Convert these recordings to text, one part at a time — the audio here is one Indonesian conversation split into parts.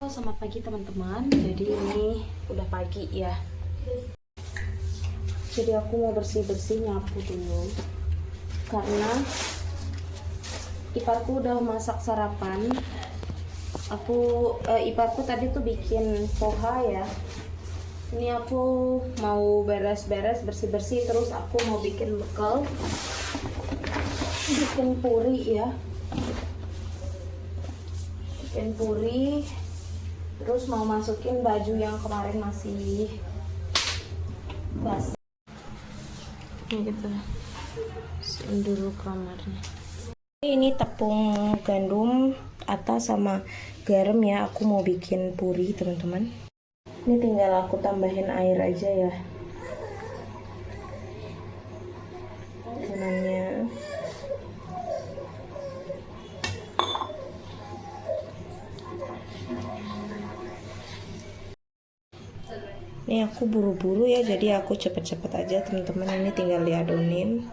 Selamat pagi teman-teman. Jadi ini udah pagi ya. Jadi aku mau bersih-bersih, nyapu dulu. Karena iparku udah masak sarapan. Iparku tadi tuh bikin poha ya. Ini aku mau beres-beres, bersih-bersih, terus aku mau bikin bekal. Bikin puri ya. Bikin puri. Terus mau masukin baju yang kemarin masih basah. Ini gitu. Bersihin dulu kamarnya. Ini tepung gandum atas sama garam ya. Aku mau bikin puri teman-teman. Ini tinggal aku tambahin air aja ya. Adonannya. Ini aku buru-buru ya, jadi aku cepet-cepet aja teman-teman. Ini tinggal diadonin.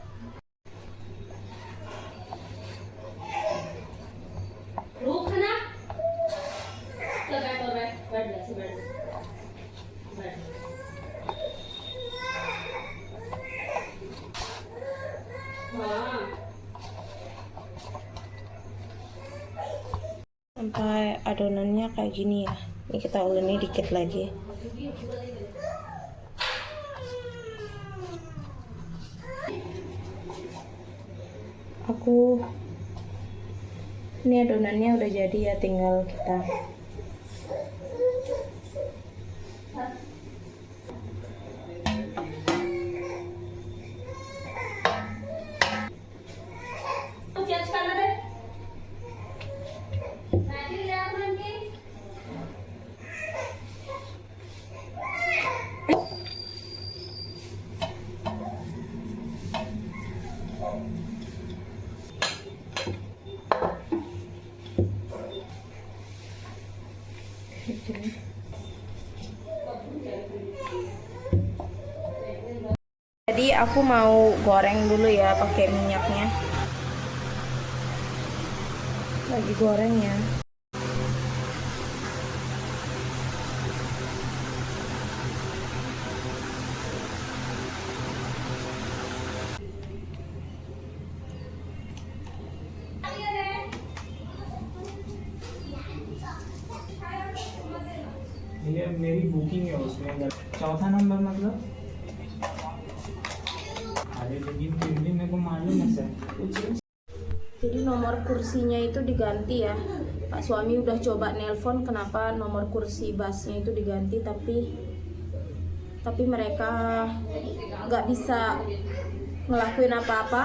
Sampai adonannya kayak gini ya. Ini kita uleni dikit lagi. Ini adonannya udah jadi ya, tinggal kita Jadi aku mau goreng dulu ya pakai minyaknya. Lagi goreng ya. ये मेरी बुकिंग है उसमें चौथा नंबर मतलब अरे लेकिन फिर भी मेरे को मालूम है sir Jadi nomor kursinya itu diganti ya. Pak suami udah coba nelpon kenapa nomor kursi busnya itu diganti, tapi mereka nggak bisa ngelakuin apa-apa.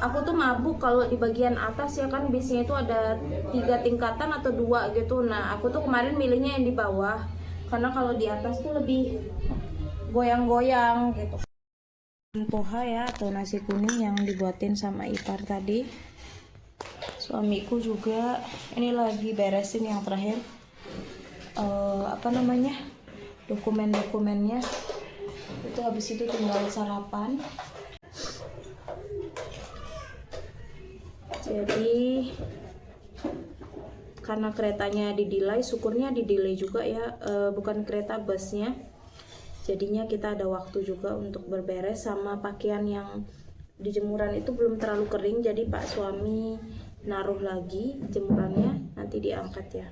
Aku tuh mabuk kalau di bagian atas ya kan, bisnya itu ada 3 tingkatan atau 2 gitu. Nah aku tuh kemarin milihnya yang di bawah karena kalau di atas tuh lebih goyang-goyang gitu. Poha ya, atau nasi kuning yang dibuatin sama ipar tadi. Suamiku juga ini lagi beresin yang terakhir dokumen-dokumennya. Itu habis itu tinggal sarapan. Jadi karena keretanya di-delay, syukurnya di-delay juga ya, bukan kereta busnya. Jadinya kita ada waktu juga untuk berberes, sama pakaian yang di jemuran itu belum terlalu kering, jadi Pak suami naruh lagi jemurannya, nanti diangkat ya.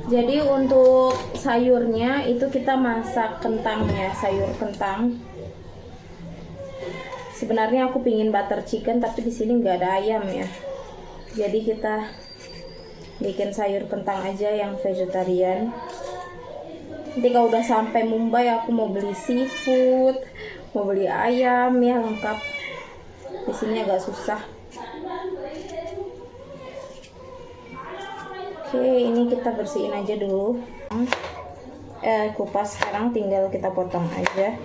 Jadi untuk sayurnya itu kita masak kentang ya, sayur kentang. Sebenarnya aku pingin butter chicken, tapi di sini nggak ada ayam ya. Jadi kita bikin sayur kentang aja yang vegetarian. Nanti kalau udah sampai Mumbai aku mau beli seafood, mau beli ayam ya, lengkap. Di sini agak susah. Oke, ini kita bersihin aja dulu. Kupas sekarang tinggal kita potong aja.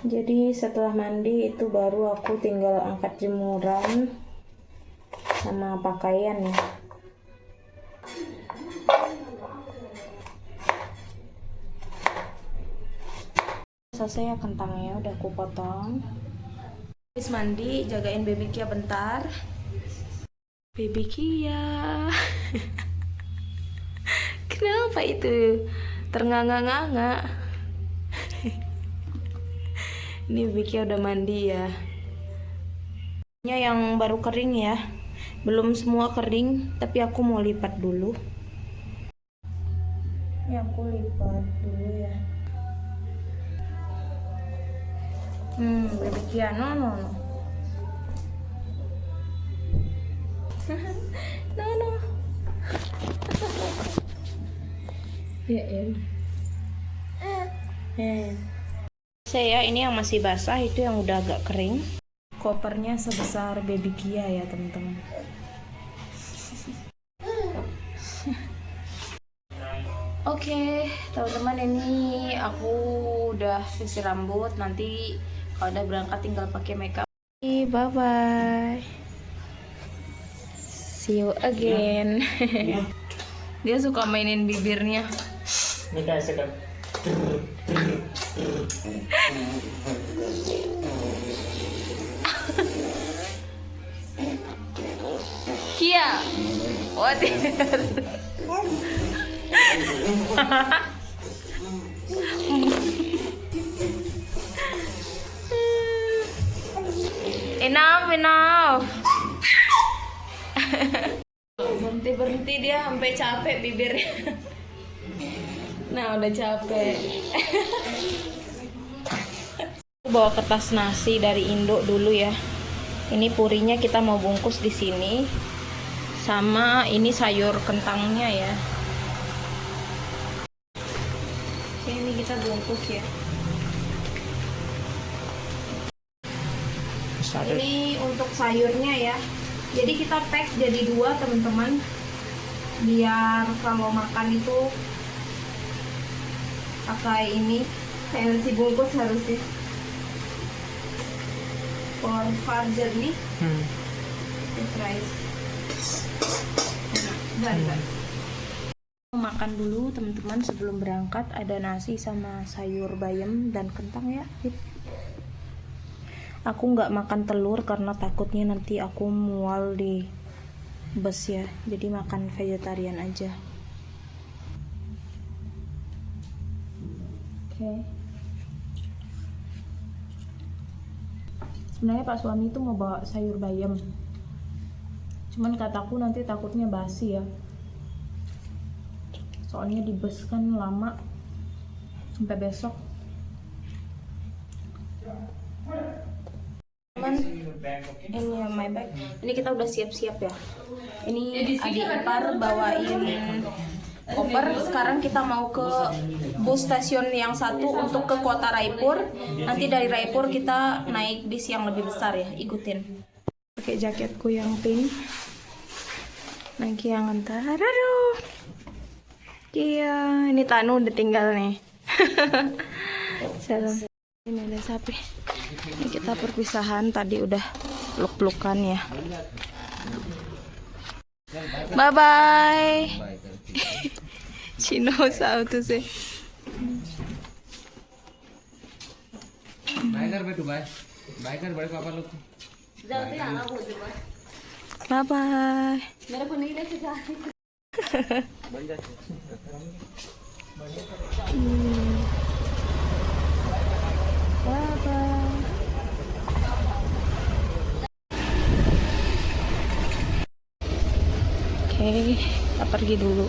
Jadi Ini setelah mandi itu baru aku tinggal angkat jemuran sama pakaian ya. Selesai ya kentangnya, udah aku potong. Habis mandi, jagain baby Kia bentar. Baby Kia. Kenapa itu? Ternganga-nganga. Ini baby Kia udah mandi ya. Ini yang baru kering ya. Belum semua kering, tapi aku mau lipat dulu. Ini aku lipat dulu ya. Baby Kia, no. No. Ya, Saya ini yang masih basah, itu yang udah agak kering. Kopernya sebesar baby Kia ya, teman-teman. Oke, teman-teman, ini aku udah sisir rambut. Nanti kalau udah berangkat tinggal pakai makeup. Bye bye. See you again. Dia suka mainin bibirnya. Ini kayak sedap. Kia, what? Enough. Berhenti dia sampai capek bibirnya. Nah, udah capek. Bawa kertas nasi dari Indo dulu ya. Ini purinya kita mau bungkus di sini. Sama ini sayur kentangnya ya. Oke, ini kita bungkus ya. Ini untuk sayurnya ya. Jadi kita pack jadi 2 teman-teman. Biar kalau makan itu pakai ini kayak nasi bungkus harusnya. For farther nih. Rice. Enak. Makan dulu teman-teman sebelum berangkat. Ada nasi sama sayur bayam dan kentang ya. Aku nggak makan telur karena takutnya nanti aku mual di bus ya. Jadi makan vegetarian aja. Oke. Sebenarnya Pak suami itu mau bawa sayur bayam. Cuman kataku nanti takutnya basi ya. Soalnya di bus kan lama sampai besok. Ini my bag. Ini kita udah siap-siap ya. Ini adik ipar bawain koper. Sekarang kita mau ke bus stasiun yang satu untuk ke kota Raipur. Nanti dari Raipur kita naik bis yang lebih besar ya. Ikutin. Pakai jaketku yang pink. Nangki yang antar. Aduh. Iya, ini Tanu udah tinggal nih. Salam. Ini ada sapi. Ini kita perpisahan, tadi udah peluk-pelukan ya. Bye bye. She knows how to say. Bye bye. Oke, kita pergi dulu.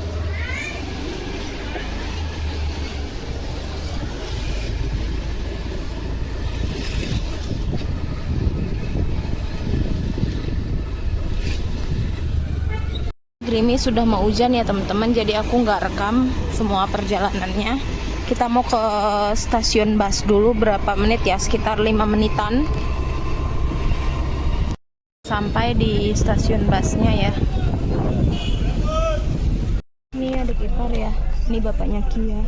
Gerimis sudah mau hujan ya teman-teman, jadi aku nggak rekam semua perjalanannya. Kita mau ke stasiun bus dulu, berapa menit ya, sekitar 5 menitan sampai di stasiun busnya ya. Ini adik ipar ya, ini bapaknya Kia.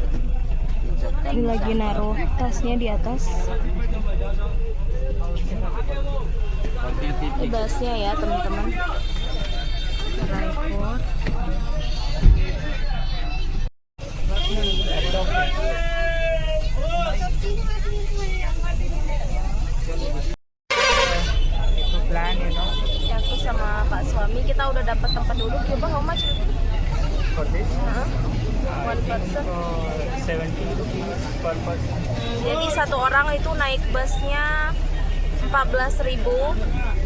Ini lagi naruh tasnya di atas. Ini busnya ya teman-teman. Raipur. Itu plan, you know. Ya, aku sama Pak suami kita udah dapat tempat duduk. Coba how much? For this, One person. 70 rupees per person. Jadi satu orang itu naik busnya 14.000,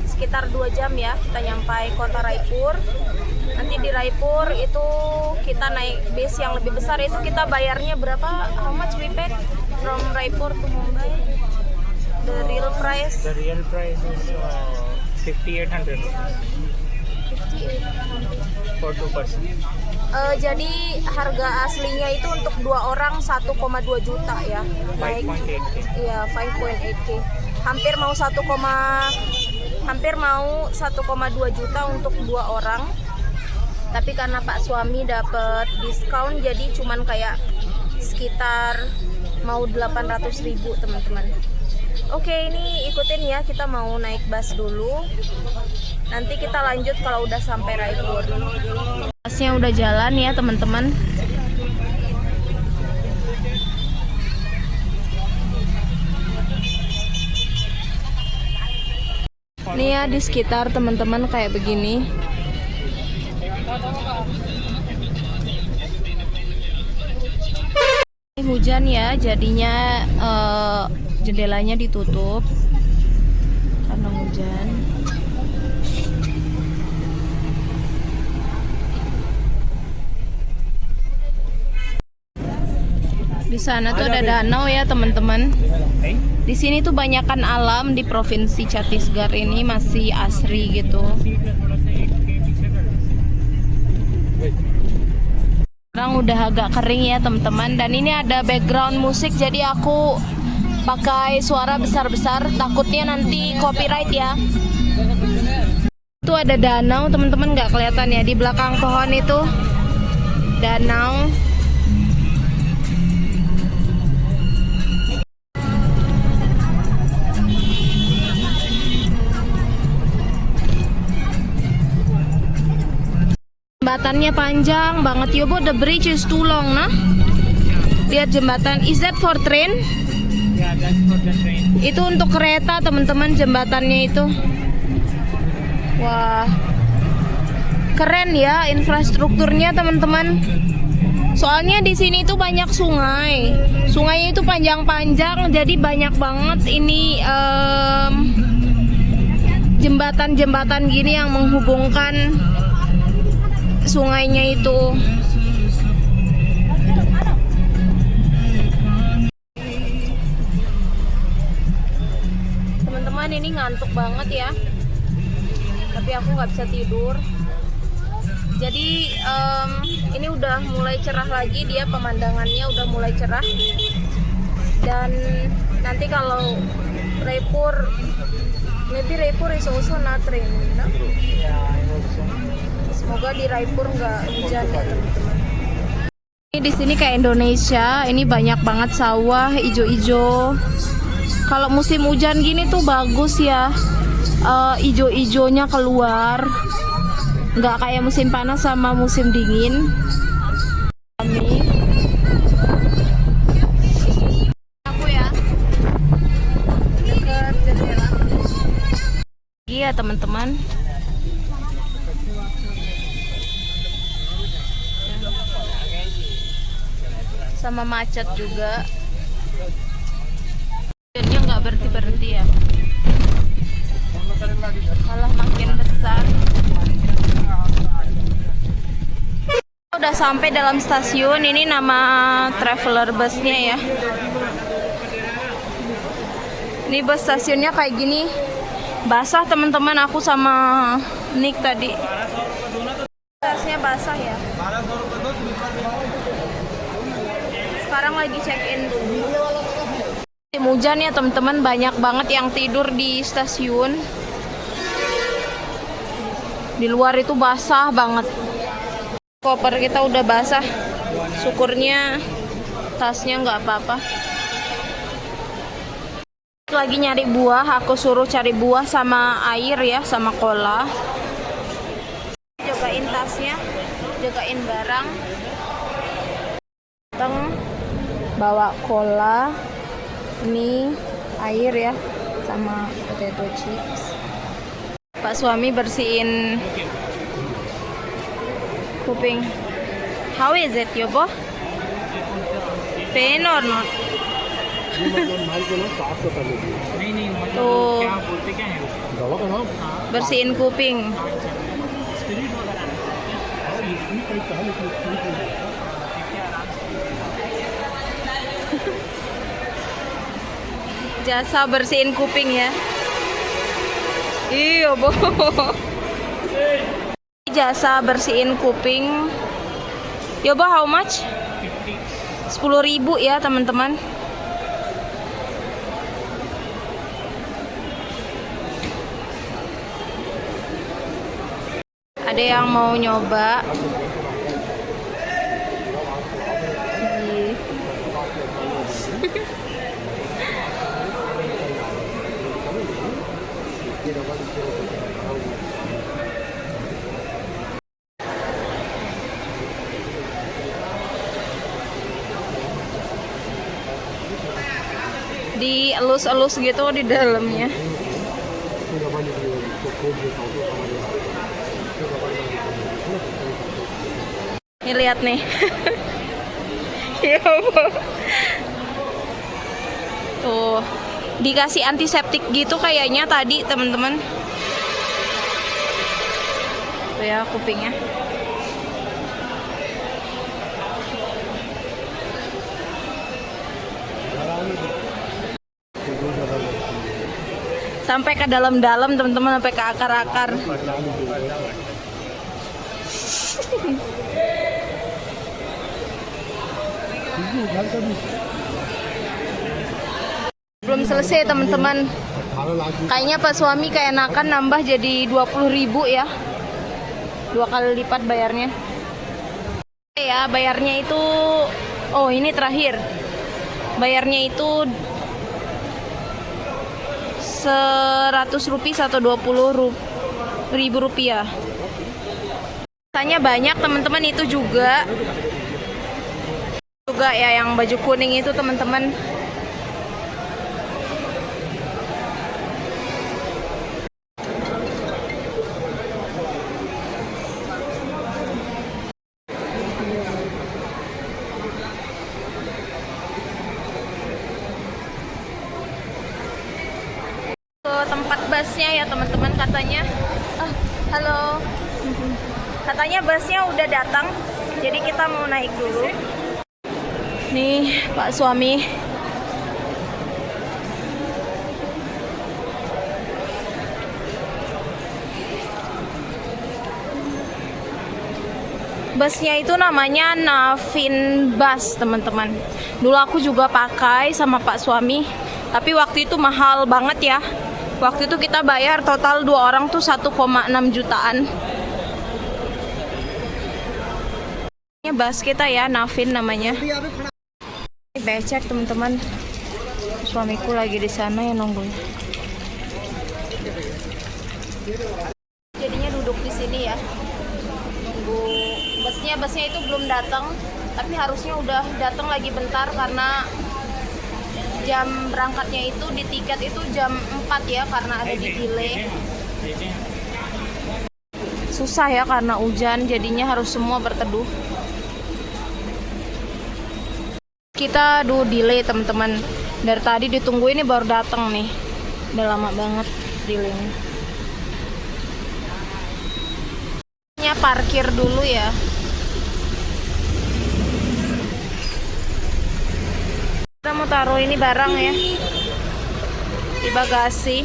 sekitar 2 jam ya kita nyampai kota Raipur. Nanti di Raipur itu kita naik bis yang lebih besar, itu kita bayarnya berapa? How much we paid from Raipur to Mumbai? The real price? The real price is 5,800 for 2 person. Jadi harga aslinya itu untuk 2 orang 1,2 juta ya. Naik 5.8K. iya 5.8K. Hampir mau 1,2 juta untuk 2 orang. Tapi karena Pak suami dapat diskon jadi cuman kayak sekitar mau 800.000 teman-teman. Oke, ini ikutin ya, kita mau naik bus dulu. Nanti kita lanjut kalau udah sampai Raipur. Busnya udah jalan ya teman-teman. Nih ya di sekitar teman-teman kayak begini. Ini hujan ya, jadinya jendelanya ditutup karena hujan. Di sana tuh ada danau ya teman-teman. Di sini tuh banyakan alam di provinsi Chhattisgarh ini masih asri gitu. Sekarang udah agak kering ya teman-teman, dan ini ada background musik jadi aku pakai suara besar-besar takutnya nanti copyright ya. Itu ada danau teman-teman, nggak kelihatan ya di belakang pohon itu danau. Jembatannya panjang banget, Yobo. The bridge is too long, nah. Lihat jembatan. Is that for train? Yeah, that's for the train. Itu untuk kereta, teman-teman, jembatannya itu. Wah. Keren ya infrastrukturnya, teman-teman. Soalnya di sini tuh banyak sungai. Sungainya itu panjang-panjang, jadi banyak banget ini jembatan-jembatan gini yang menghubungkan sungainya itu. Teman-teman, ini ngantuk banget ya, tapi aku nggak bisa tidur. Jadi ini udah mulai cerah lagi, dia pemandangannya udah mulai cerah. Dan nanti kalau Raipur, maybe Raipur is also not raining, no? Yeah, I hope so. Semoga di Raipur nggak hujan ya teman-teman. Ini di sini kayak Indonesia, ini banyak banget sawah ijo-ijo. Kalau musim hujan gini tuh bagus ya, ijo-ijonya keluar. Nggak kayak musim panas sama musim dingin. Aku ya dekat jendela. Iya teman-teman. Sama macet juga. Hujannya nggak berhenti-berhenti ya. Malah makin besar. Udah sampai dalam stasiun. Ini nama traveler busnya ya. Ini bus stasiunnya kayak gini. Basah teman-teman, aku sama Nick tadi. Tasnya basah ya. Sekarang lagi check-in dulu. Musim hujan ya teman-teman, banyak banget yang tidur di stasiun. Di luar itu basah banget. Koper kita udah basah. Syukurnya tasnya nggak apa-apa. Lagi nyari buah, aku suruh cari buah sama air ya, sama cola. Jagain tasnya, jagain barang. Datang bawa cola, ini air ya, sama potato chips. Pak suami bersihin kuping. How is it, Yobo? Pain or not? नहीं मतलब तो क्या बोलते क्या है उसको? दवा का नाम bersihin kuping. स्पिरिट वगैरह Jasa bersihin kuping ya. Iya, Bo. Jasa bersihin kuping. Yoba, how much? 10.000 ya, teman-teman. Ada yang mau nyoba? Ih. Dielus-elus gitu di dalamnya. Ini lihat nih. Ya Allah. Tuh, dikasih antiseptik gitu kayaknya tadi, teman-teman. Tuh ya kupingnya. Sampai ke dalam-dalam, teman-teman, sampai ke akar-akar. Belum selesai, teman-teman. Kayaknya Pak suami kayak enakan nambah jadi 20.000 ya. 2 kali lipat bayarnya. Ya, bayarnya itu, oh ini terakhir. Bayarnya itu 100 rupiah atau 20.000 rupiah. Rasanya banyak, teman-teman, itu juga ya yang baju kuning itu, teman-teman. Ke tempat busnya ya, teman-teman, katanya. Halo. Katanya busnya udah datang, jadi kita mau naik dulu. Nih Pak suami. Busnya itu namanya Navin Bus, teman-teman. Dulu aku juga pakai sama Pak suami, tapi waktu itu mahal banget ya. Waktu itu kita bayar total 2 orang tuh 1,6 jutaan. Ini bus kita ya, Navin namanya. Ini becek, teman-teman. Suamiku lagi di sana ya nunggu. Jadinya duduk di sini ya. Nunggu busnya itu belum datang, tapi harusnya udah datang lagi bentar karena jam berangkatnya itu di tiket itu jam 4 ya, karena ada di delay. Susah ya karena hujan, jadinya harus semua berteduh. Kita delay, teman-teman. Dari tadi ditunggu, ini baru datang nih. Udah lama banget delaynya. Parkir dulu ya. Kita mau taruh ini barang ya di bagasi.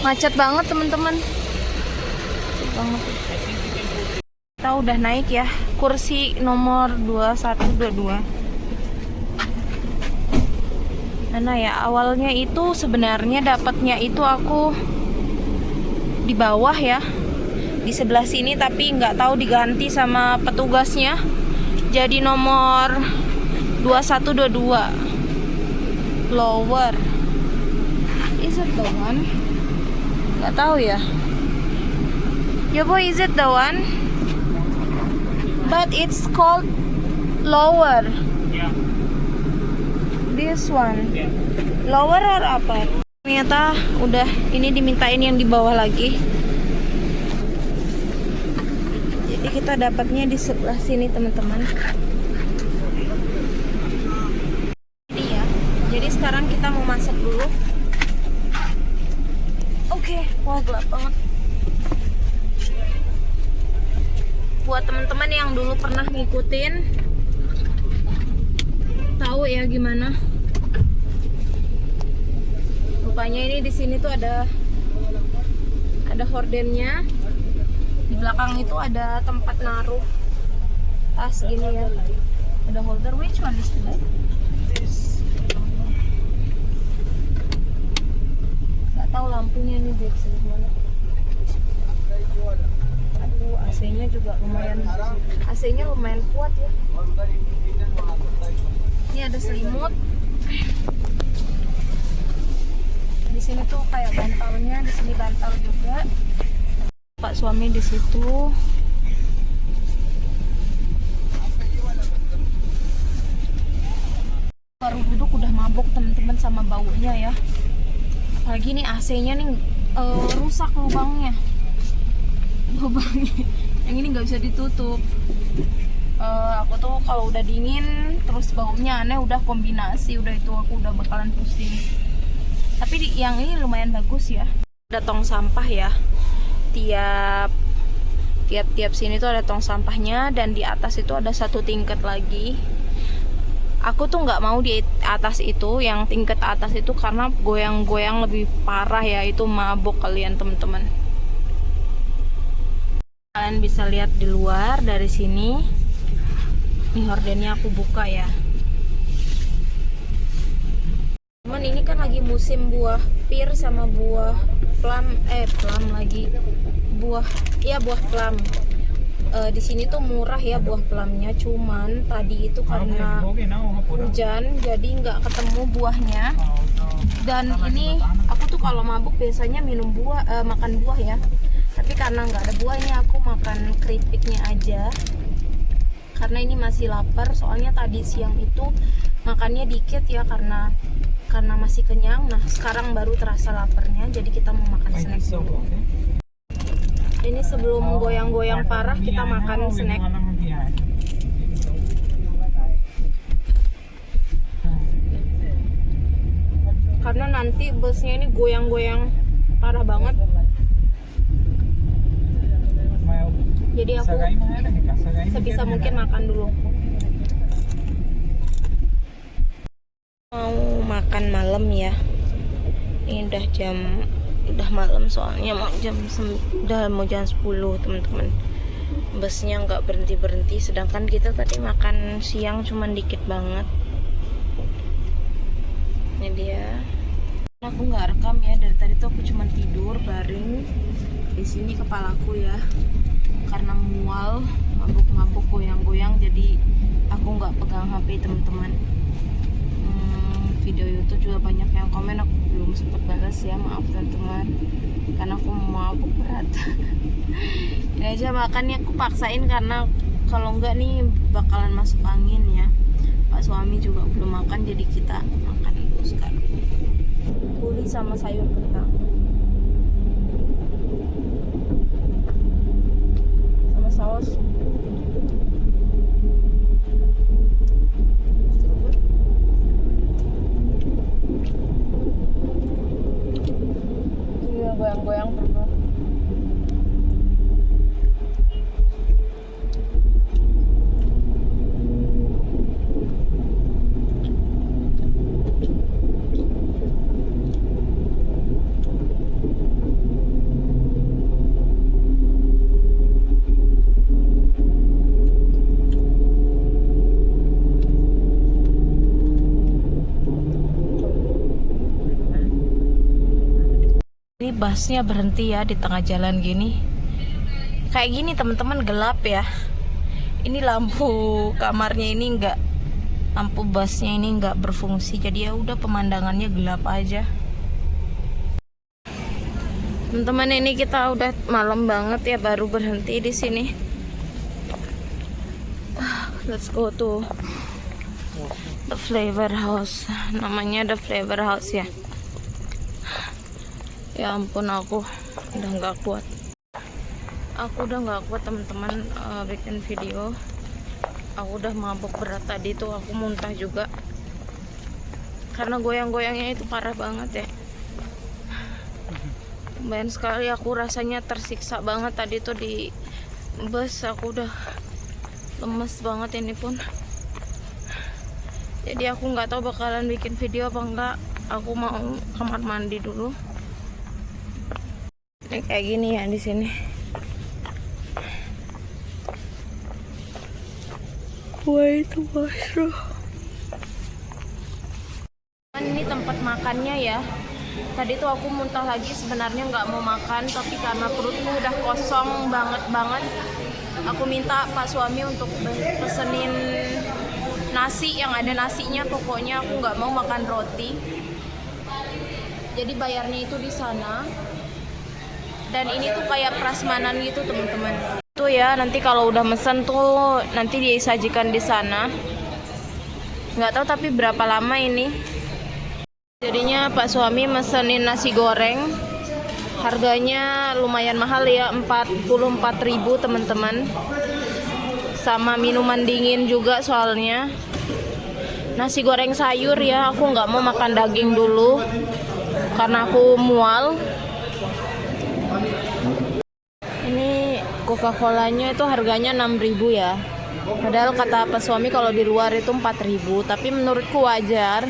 Macet banget, teman-teman. Kita udah naik ya, kursi nomor 2122. Mana ya, awalnya itu sebenarnya dapatnya itu aku di bawah ya, di sebelah sini, tapi nggak tahu diganti sama petugasnya jadi nomor 2122 lower. Is it the one? Gak tahu ya. Ya boy, is it the one? But it's called lower. Yeah. This one. Yeah. Lower or apa? Ternyata udah ini dimintain yang di bawah lagi. Jadi kita dapatnya di sebelah sini teman-teman. Jadi ya. Jadi sekarang kita mau masuk dulu. Oke, wah gelap banget. Buat teman-teman yang dulu pernah ngikutin, tahu ya gimana. Rupanya ini di sini tuh ada hordennya. Di belakang itu ada tempat naruh tas gini ya. Ada holder. Which one is that? Gak tahu lampunya nih dari sini mana. Aduh, AC-nya juga lumayan. AC-nya lumayan kuat ya. Ini ada selimut. Di sini tuh kayak bantalnya, di sini bantal juga. Pak suami di situ. Baru duduk udah mabuk teman-teman sama baunya ya. Apalagi nih AC-nya nih rusak lubangnya. Yang ini nggak bisa ditutup. Aku tuh kalau udah dingin terus baunya aneh, udah kombinasi, udah itu aku udah bakalan pusing. Tapi yang ini lumayan bagus ya. Ada tong sampah ya. Tiap sini tuh ada tong sampahnya, dan di atas itu ada satu tingkat lagi. Aku tuh nggak mau di atas itu, yang tingkat atas itu karena goyang-goyang lebih parah ya, itu mabuk kalian teman-teman. Kalian bisa lihat di luar dari sini. Ini hordennya aku buka ya. Teman, ini kan lagi musim buah pir sama buah plum lagi. Buah plum. Di sini tuh murah ya buah plumnya, cuman tadi itu karena hujan jadi nggak ketemu buahnya. Dan ini aku tuh kalau mabuk biasanya makan buah ya. Tapi karena nggak ada buah, ini aku makan keripiknya aja. Karena ini masih lapar, soalnya tadi siang itu makannya dikit ya karena masih kenyang. Nah sekarang baru terasa laparnya, jadi kita mau makan snack dulu. Ini sebelum goyang-goyang parah kita makan snack. Karena nanti busnya ini goyang-goyang parah banget. Jadi aku sebisa mungkin makan dulu. Mau makan malam ya. Ini udah malam soalnya udah mau jam 10 teman-teman. Busnya nggak berhenti, sedangkan kita tadi makan siang cuman dikit banget. Ini dia. Aku nggak rekam ya, dari tadi tuh aku cuman tidur baring di sini kepalaku ya. Karena mual, mabuk-mabuk, goyang-goyang, jadi aku nggak pegang HP teman-teman. Video YouTube juga banyak yang komen, aku belum sempat balas ya, maaf teman-teman, karena aku mabuk berat. Ini aja makannya aku paksain karena kalau enggak nih bakalan masuk angin ya. Pak suami juga belum makan, jadi kita makan dulu sekarang. Puri sama sayur kentang. Saus. Ini goyang-goyang pernah. Ini busnya berhenti ya di tengah jalan gini. Kayak gini teman-teman, gelap ya. Ini lampu kamarnya ini lampu busnya ini nggak berfungsi, jadi ya udah pemandangannya gelap aja. Teman-teman, ini kita udah malam banget ya, baru berhenti di sini. Let's go to the Flavor House. Namanya The Flavor House ya. Ya ampun, aku udah nggak kuat. Aku udah nggak kuat teman-teman bikin video. Aku udah mabuk berat tadi tuh, aku muntah juga. Karena goyang-goyangnya itu parah banget ya. Lumayan sekali, aku rasanya tersiksa banget tadi tuh di bus. Aku udah lemes banget ini pun. Jadi aku nggak tahu bakalan bikin video apa enggak. Aku mau kamar mandi dulu. Ini kayak gini ya di sini. Wah, itu mushroom. Ini tempat makannya ya. Tadi tuh aku muntah lagi, sebenarnya nggak mau makan, tapi karena perutku udah kosong banget, aku minta Pak suami untuk pesenin nasi yang ada nasinya. Pokoknya aku nggak mau makan roti. Jadi bayarnya itu di sana. Dan ini tuh kayak prasmanan gitu teman-teman. Tuh ya, nanti kalau udah mesen tuh nanti disajikan di sana. Nggak tahu tapi berapa lama ini. Jadinya Pak suami mesenin nasi goreng. Harganya lumayan mahal ya, 44.000 teman-teman. Sama minuman dingin juga soalnya. Nasi goreng sayur ya, aku nggak mau makan daging dulu karena aku mual. Ini Coca-Colanya itu harganya 6.000 ya. Padahal kata Pak suami kalau di luar itu 4.000, tapi menurutku wajar.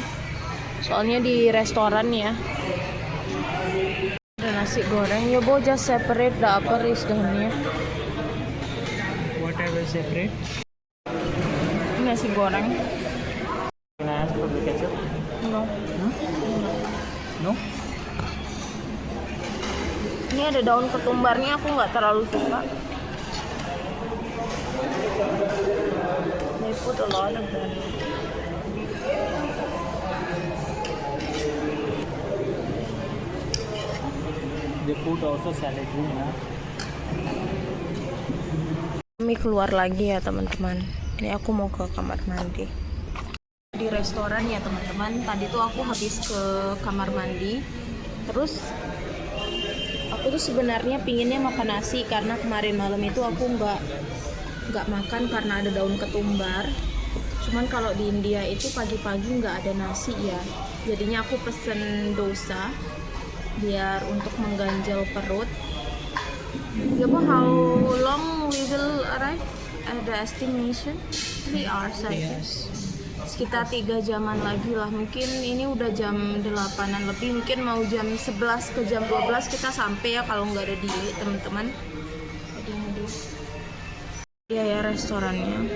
Soalnya di restoran ya. Ada nasi goreng. Ya bo, just separate the upper is done. Whatever separate. Ini nasi goreng. Can I ask for the ketchup? No. No? Ini ada daun ketumbarnya, aku nggak terlalu suka. They put a lot of that. They put also salad room, huh? Kami keluar lagi ya teman-teman. Ini aku mau ke kamar mandi. Di restoran ya teman-teman. Tadi tuh aku habis ke kamar mandi. Terus aku tuh sebenarnya pinginnya makan nasi karena kemarin malam itu aku nggak makan karena ada daun ketumbar. Cuman kalau di India itu pagi-pagi nggak ada nasi ya. Jadinya aku pesen dosa biar untuk mengganjal perut. Ya bu, how long we will arrive? Ada estimation 3 hours I guess. Sekitar 3 jaman lagi lah. Mungkin ini udah jam 8-an lebih. Mungkin mau jam 11 ke jam 12 kita sampai ya kalau nggak ada delay teman-teman. Iya ya restorannya.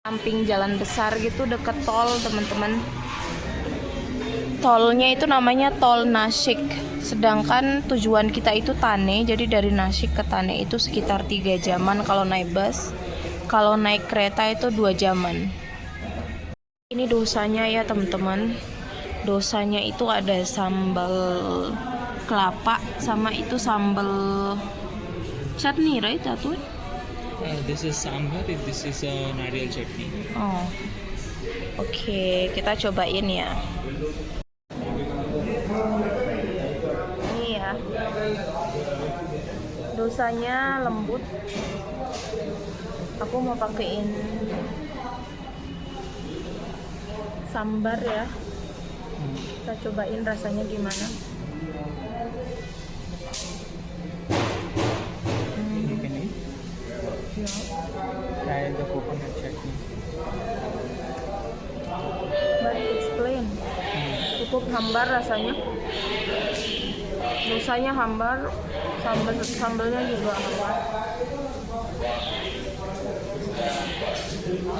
Samping jalan besar gitu deket tol teman-teman. Tolnya itu namanya tol Nashik. Sedangkan tujuan kita itu Thane. Jadi dari Nashik ke Thane itu sekitar 3 jaman kalau naik bus. Kalau naik kereta itu 2 jaman. Ini dosanya ya teman-teman. Dosanya itu ada sambal kelapa sama itu sambal chutney, right? That one? This is sambar, this is nariyal chutney. Oh. Oke, kita cobain ya. Ini ya. Dosanya lembut. Aku mau pakein sambar ya. Kita cobain rasanya gimana. You can eat. Ya. Try the coconut chutney. But it's plain. Cukup hambar rasanya. Dosanya hambar, sambalnya juga hambar.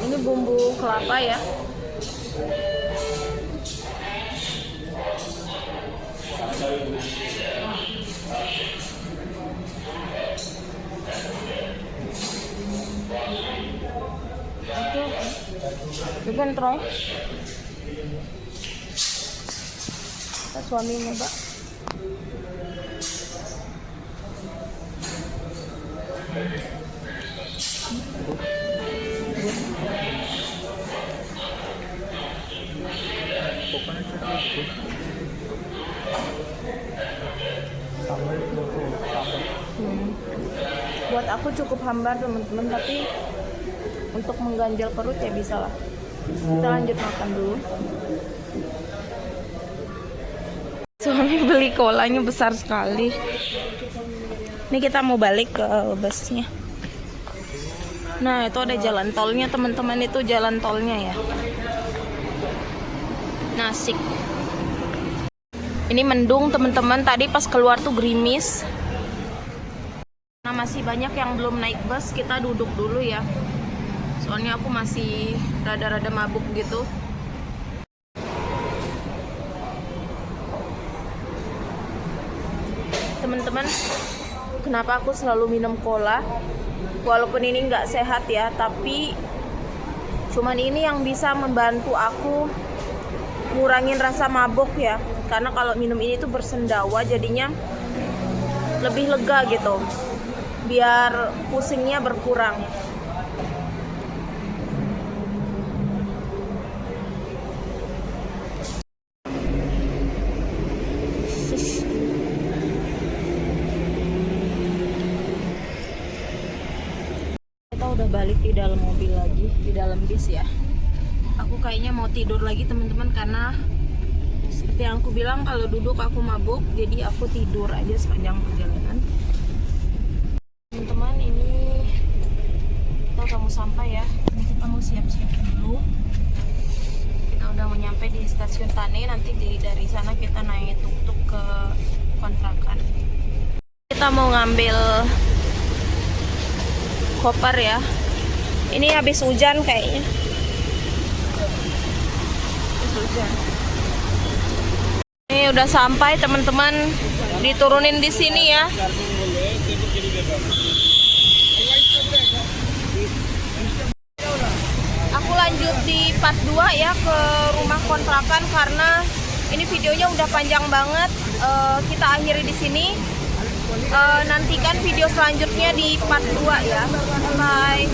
Ini bumbu kelapa ya. You can try. Suami nyoba. Coconut chutney is good. Sambal itu sambal. Buat aku cukup hambar teman-teman, tapi untuk mengganjal perut ya bisa lah. Kita lanjut makan dulu. Suami beli kolanya besar sekali. Ini kita mau balik ke busnya. Nah, itu ada jalan tolnya teman-teman, itu jalan tolnya ya. Nasik. Ini mendung teman-teman, tadi pas keluar tuh gerimis. Nah, masih banyak yang belum naik bus, kita duduk dulu ya. Soalnya aku masih rada-rada mabuk gitu. Teman-teman, kenapa aku selalu minum cola? Walaupun ini nggak sehat ya, tapi cuman ini yang bisa membantu aku ngurangin rasa mabuk ya. Karena kalau minum ini tuh bersendawa, jadinya lebih lega gitu. Biar pusingnya berkurang. Kita udah balik di dalam mobil lagi, di dalam bis ya. Aku kayaknya mau tidur lagi teman-teman, karena seperti yang aku bilang, kalau duduk aku mabuk, jadi aku tidur aja sepanjang perjalanan. Teman-teman, ini kita udah mau sampai ya. Ini kita mau siap-siap dulu. Kita udah mau nyampe di stasiun Tane. Nanti dari sana kita naik tuk-tuk ke kontrakan. Kita mau ngambil koper ya. Ini habis hujan kayaknya. Habis hujan. Ini udah sampai teman-teman, diturunin di sini ya. Aku lanjut di part 2 ya ke rumah kontrakan, karena ini videonya udah panjang banget. Kita akhiri di sini. Nantikan video selanjutnya di part 2 ya. Bye.